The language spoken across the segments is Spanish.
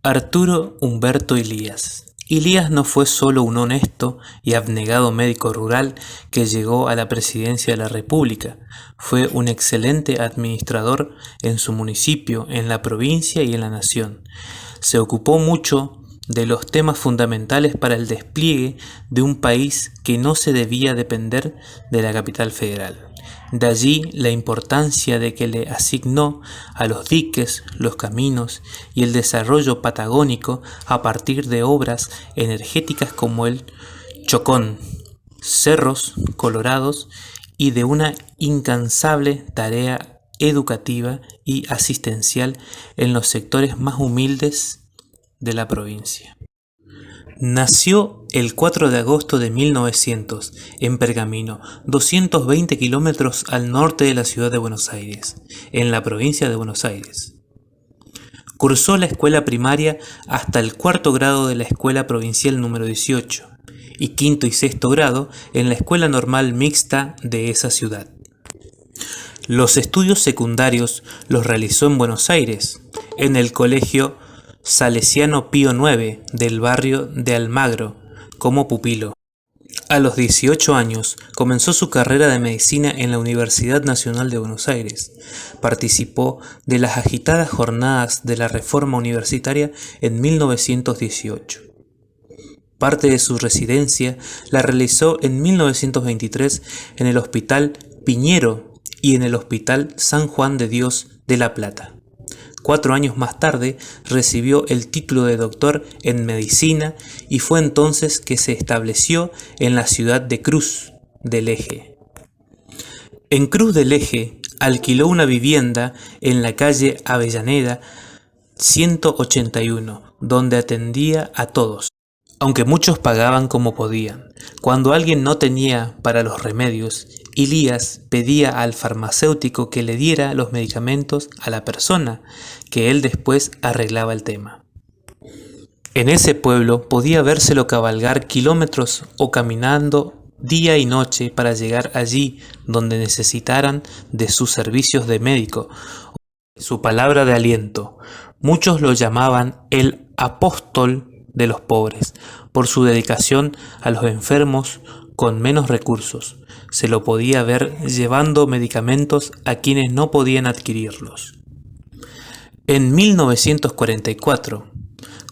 Arturo Humberto Ilías. Ilías no fue solo un honesto y abnegado médico rural que llegó a la presidencia de la República, fue un excelente administrador en su municipio, en la provincia y en la nación. Se ocupó mucho de los temas fundamentales para el despliegue de un país que no se debía depender de la capital federal. De allí la importancia de que le asignó a los diques, los caminos y el desarrollo patagónico a partir de obras energéticas como el Chocón, Cerros Colorados y de una incansable tarea educativa y asistencial en los sectores más humildes de la provincia. Nació el 4 de agosto de 1900 en Pergamino, 220 kilómetros al norte de la ciudad de Buenos Aires, en la provincia de Buenos Aires. Cursó la escuela primaria hasta el cuarto grado de la escuela provincial número 18 y quinto y sexto grado en la escuela normal mixta de esa ciudad. Los estudios secundarios los realizó en Buenos Aires, en el colegio Salesiano Pío IX del barrio de Almagro, como pupilo. A los 18 años comenzó su carrera de medicina en la Universidad Nacional de Buenos Aires. Participó de las agitadas jornadas de la Reforma Universitaria en 1918. Parte de su residencia la realizó en 1923 en el Hospital Piñero y en el Hospital San Juan de Dios de La Plata. 4 años más tarde recibió el título de doctor en medicina y fue entonces que se estableció en la ciudad de Cruz del Eje. En Cruz del Eje alquiló una vivienda en la calle Avellaneda 181, donde atendía a todos, aunque muchos pagaban como podían. Cuando alguien no tenía para los remedios, Ilías pedía al farmacéutico que le diera los medicamentos a la persona, que él después arreglaba el tema. En ese pueblo podía vérselo cabalgar kilómetros o caminando día y noche para llegar allí donde necesitaran de sus servicios de médico, su palabra de aliento. Muchos lo llamaban el apóstol de los pobres, por su dedicación a los enfermos con menos recursos. Se lo podía ver llevando medicamentos a quienes no podían adquirirlos. En 1944,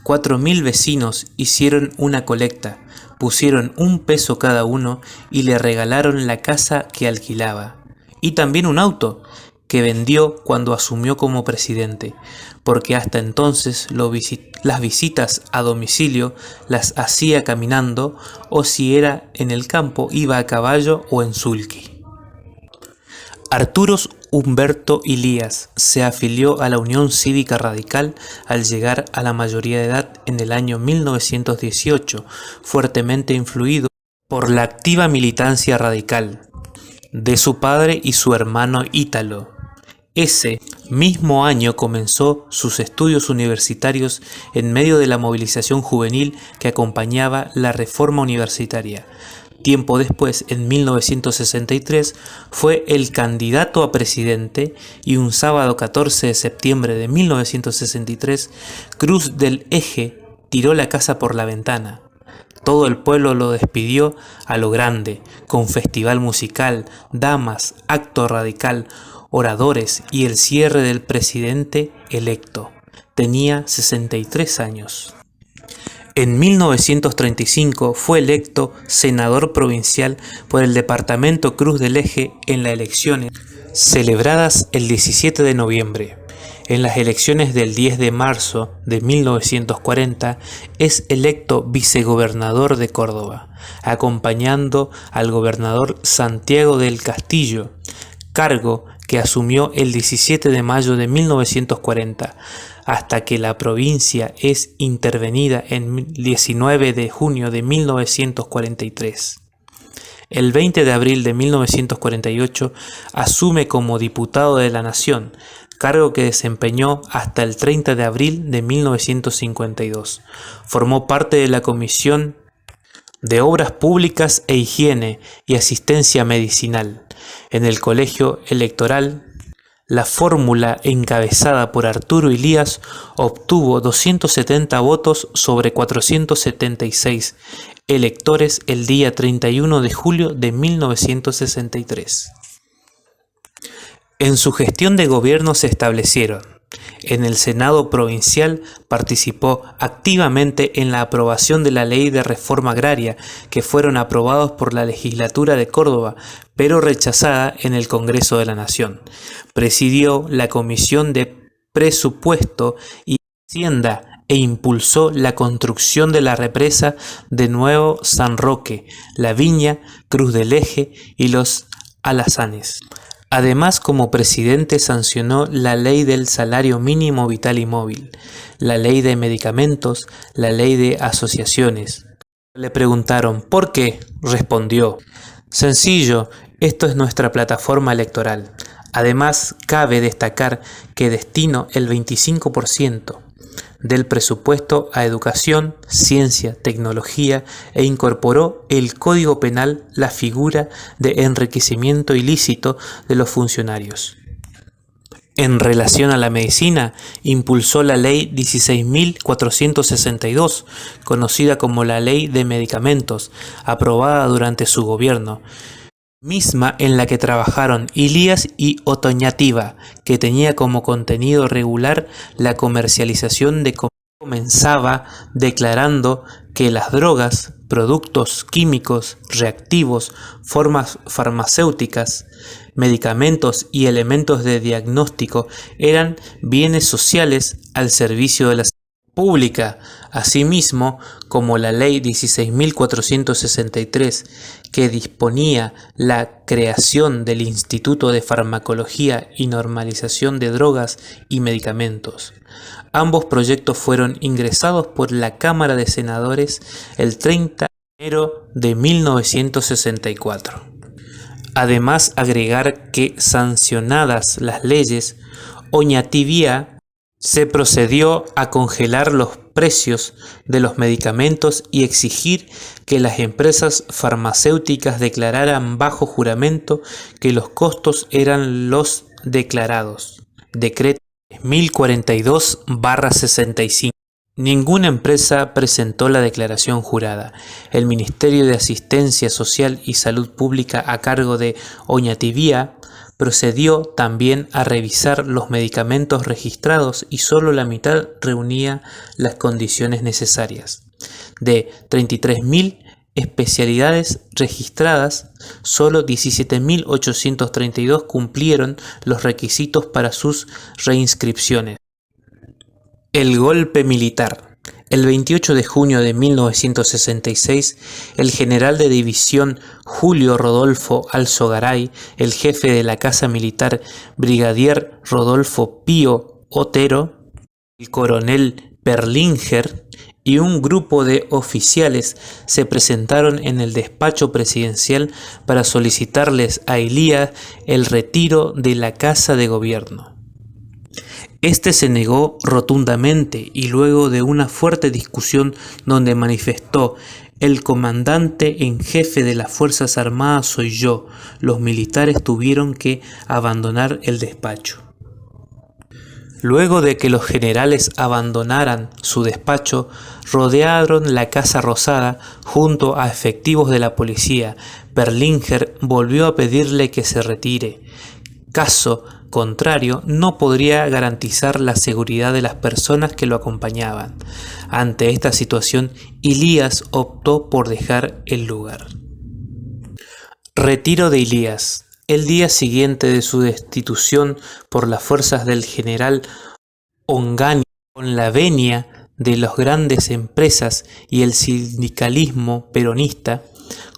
4.000 vecinos hicieron una colecta, pusieron $1 cada uno y le regalaron la casa que alquilaba, y también un auto que vendió cuando asumió como presidente, porque hasta entonces las visitas a domicilio las hacía caminando, o si era en el campo iba a caballo o en sulky. Arturo Humberto Ilías se afilió a la Unión Cívica Radical al llegar a la mayoría de edad en el año 1918, fuertemente influido por la activa militancia radical de su padre y su hermano Ítalo. Ese mismo año comenzó sus estudios universitarios en medio de la movilización juvenil que acompañaba la reforma universitaria. Tiempo después, en 1963, fue el candidato a presidente y un sábado 14 de septiembre de 1963, Cruz del Eje tiró la casa por la ventana. Todo el pueblo lo despidió a lo grande, con festival musical, damas, acto radical, oradores y el cierre del presidente electo. Tenía 63 años. En 1935 fue electo senador provincial por el departamento Cruz del Eje en las elecciones celebradas el 17 de noviembre. En las elecciones del 10 de marzo de 1940 es electo vicegobernador de Córdoba, acompañando al gobernador Santiago del Castillo, cargo que asumió el 17 de mayo de 1940, hasta que la provincia es intervenida en 19 de junio de 1943. El 20 de abril de 1948 asume como diputado de la Nación, cargo que desempeñó hasta el 30 de abril de 1952. Formó parte de la Comisión de Obras Públicas e Higiene y Asistencia Medicinal en el Colegio Electoral La fórmula encabezada por Arturo Ilías obtuvo 270 votos sobre 476 electores el día 31 de julio de 1963. En su gestión de gobierno se establecieron: en el Senado provincial participó activamente en la aprobación de la Ley de Reforma Agraria, que fueron aprobados por la legislatura de Córdoba, pero rechazada en el Congreso de la Nación. Presidió la Comisión de Presupuesto y Hacienda e impulsó la construcción de la represa de Nuevo San Roque, La Viña, Cruz del Eje y Los Alazanes. Además, como presidente, sancionó la Ley del Salario Mínimo Vital y Móvil, la Ley de Medicamentos, la Ley de Asociaciones. Le preguntaron ¿por qué? Respondió: sencillo, esto es nuestra plataforma electoral. Además, cabe destacar que destino el 25% del presupuesto a educación, ciencia, tecnología e incorporó el Código Penal la figura de enriquecimiento ilícito de los funcionarios. En relación a la medicina, impulsó la Ley 16.462, conocida como la Ley de Medicamentos, aprobada durante su gobierno, misma en la que trabajaron Ilías y Otoñativa, que tenía como contenido regular la comercialización de comenzaba declarando que las drogas, productos químicos, reactivos, formas farmacéuticas, medicamentos y elementos de diagnóstico eran bienes sociales al servicio de la pública, asimismo como la Ley 16.463, que disponía la creación del Instituto de Farmacología y Normalización de Drogas y Medicamentos. Ambos proyectos fueron ingresados por la Cámara de Senadores el 30 de enero de 1964. Además, agregar que, sancionadas las leyes, Oñativía se procedió a congelar los precios de los medicamentos y exigir que las empresas farmacéuticas declararan bajo juramento que los costos eran los declarados. Decreto 1042/65. Ninguna empresa presentó la declaración jurada. El Ministerio de Asistencia Social y Salud Pública, a cargo de Oñativía, procedió también a revisar los medicamentos registrados y solo la mitad reunía las condiciones necesarias. De 33.000 especialidades registradas, solo 17.832 cumplieron los requisitos para sus reinscripciones. El golpe militar. El 28 de junio de 1966, el general de división Julio Rodolfo Alzogaray, el jefe de la Casa Militar Brigadier Rodolfo Pío Otero, el coronel Perlinger y un grupo de oficiales se presentaron en el despacho presidencial para solicitarles a Ilías el retiro de la Casa de Gobierno. Este se negó rotundamente y luego de una fuerte discusión donde manifestó: el comandante en jefe de las Fuerzas Armadas soy yo, los militares tuvieron que abandonar el despacho. Luego de que los generales abandonaran su despacho, rodearon la Casa Rosada junto a efectivos de la policía. Perlinger volvió a pedirle que se retire. Caso contrario, no podría garantizar la seguridad de las personas que lo acompañaban. Ante esta situación, Ilías optó por dejar el lugar. Retiro de Ilías. El día siguiente de su destitución por las fuerzas del general Onganía, con la venia de las grandes empresas y el sindicalismo peronista,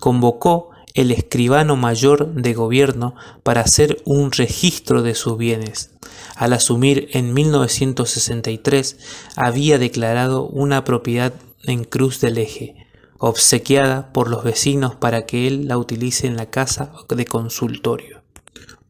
convocó el escribano mayor de gobierno para hacer un registro de sus bienes. Al asumir en 1963, había declarado una propiedad en Cruz del Eje, obsequiada por los vecinos para que él la utilice en la casa de consultorio.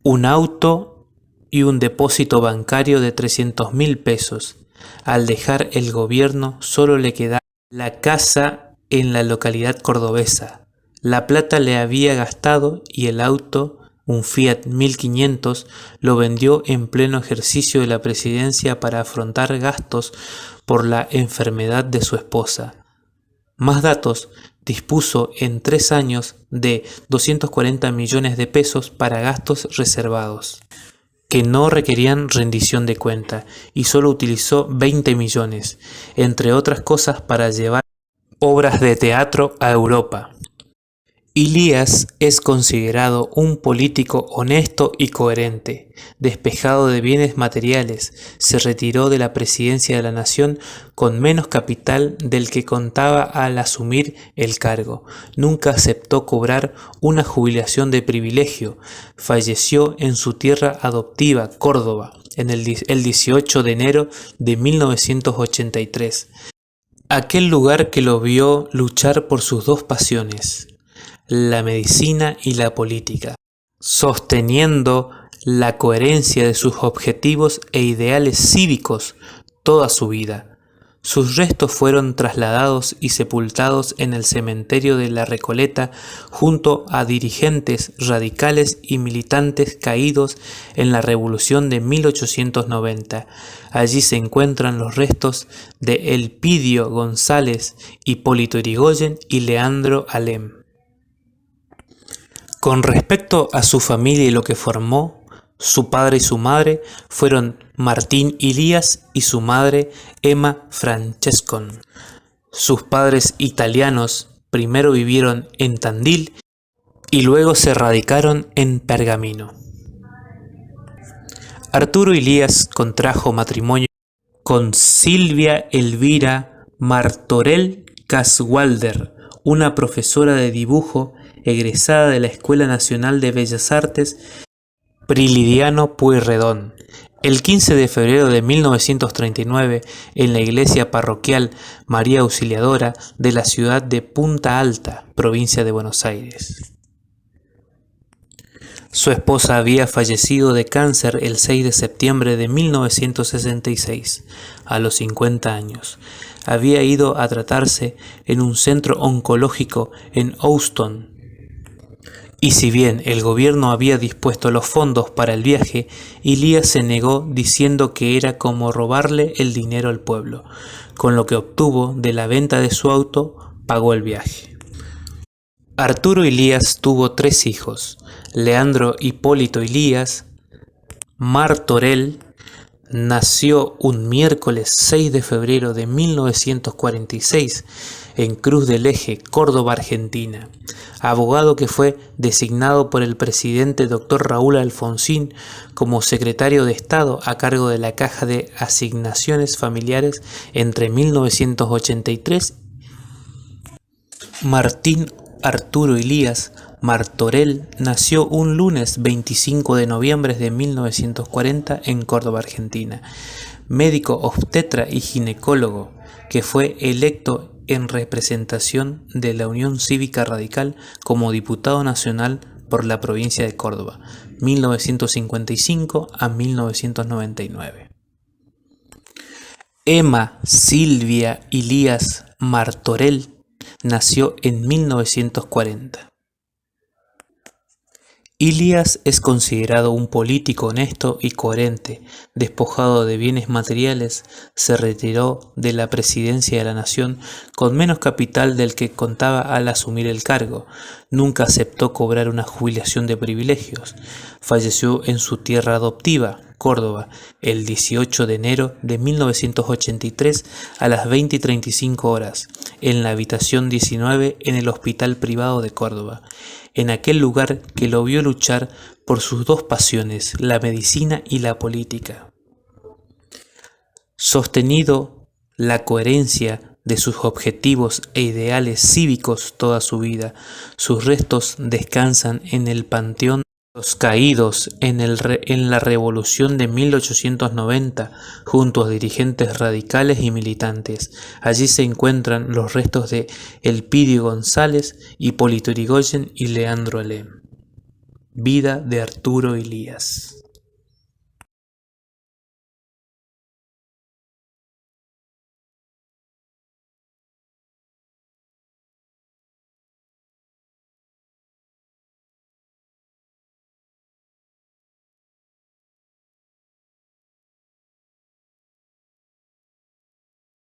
Un auto y un depósito bancario de 300.000 pesos. Al dejar el gobierno, solo le quedaba la casa en la localidad cordobesa. La plata le había gastado y el auto un Fiat 1500, lo vendió en pleno ejercicio de la presidencia para afrontar gastos por la enfermedad de su esposa. Más datos: dispuso en 3 años de 240 millones de pesos para gastos reservados, que no requerían rendición de cuenta, y solo utilizó 20 millones, entre otras cosas, para llevar obras de teatro a Europa. Ilías es considerado un político honesto y coherente, despejado de bienes materiales. Se retiró de la presidencia de la nación con menos capital del que contaba al asumir el cargo. Nunca aceptó cobrar una jubilación de privilegio. Falleció en su tierra adoptiva, Córdoba, el 18 de enero de 1983. Aquel lugar que lo vio luchar por sus dos pasiones, la medicina y la política, sosteniendo la coherencia de sus objetivos e ideales cívicos toda su vida. Sus restos fueron trasladados y sepultados en el cementerio de La Recoleta junto a dirigentes radicales y militantes caídos en la Revolución de 1890. Allí se encuentran los restos de Elpidio González, Hipólito Yrigoyen y Leandro Alem. Con respecto a su familia y lo que formó, su padre y su madre fueron Martín Ilías y su madre Emma Francescon. Sus padres italianos primero vivieron en Tandil y luego se radicaron en Pergamino. Arturo Ilías contrajo matrimonio con Silvia Elvira Martorell Caswalder, una profesora de dibujo egresada de la Escuela Nacional de Bellas Artes Prilidiano Pueyrredón. El 15 de febrero de 1939, en la iglesia parroquial María Auxiliadora de la ciudad de Punta Alta, provincia de Buenos Aires. Su esposa había fallecido de cáncer el 6 de septiembre de 1966, a los 50 años. Había ido a tratarse en un centro oncológico en Houston, y si bien el gobierno había dispuesto los fondos para el viaje, Ilías se negó diciendo que era como robarle el dinero al pueblo. Con lo que obtuvo de la venta de su auto, pagó el viaje. Arturo Ilías tuvo 3 hijos: Leandro Hipólito Ilías Martorell. Nació un miércoles 6 de febrero de 1946 en Cruz del Eje, Córdoba, Argentina. Abogado que fue designado por el presidente Dr. Raúl Alfonsín como secretario de Estado a cargo de la Caja de Asignaciones Familiares entre 1983. Martín Arturo Ilías Martorell nació un lunes 25 de noviembre de 1940 en Córdoba, Argentina. Médico obstetra y ginecólogo que fue electo en representación de la Unión Cívica Radical como diputado nacional por la provincia de Córdoba, 1955 a 1999. Emma Silvia Ilías Martorell nació en 1940. Ilías es considerado un político honesto y coherente. Despojado de bienes materiales, se retiró de la presidencia de la nación con menos capital del que contaba al asumir el cargo. Nunca aceptó cobrar una jubilación de privilegios. Falleció en su tierra adoptiva, Córdoba, el 18 de enero de 1983 a las 20:35 horas, en la habitación 19 en el Hospital Privado de Córdoba, en aquel lugar que lo vio luchar por sus dos pasiones, la medicina y la política. Sostenido la coherencia de sus objetivos e ideales cívicos toda su vida, sus restos descansan en el Panteón de los Caídos en la Revolución de 1890, junto a dirigentes radicales y militantes. Allí se encuentran los restos de Elpidio González, Hipólito Yrigoyen y Leandro Alem. Vida de Arturo Ilías.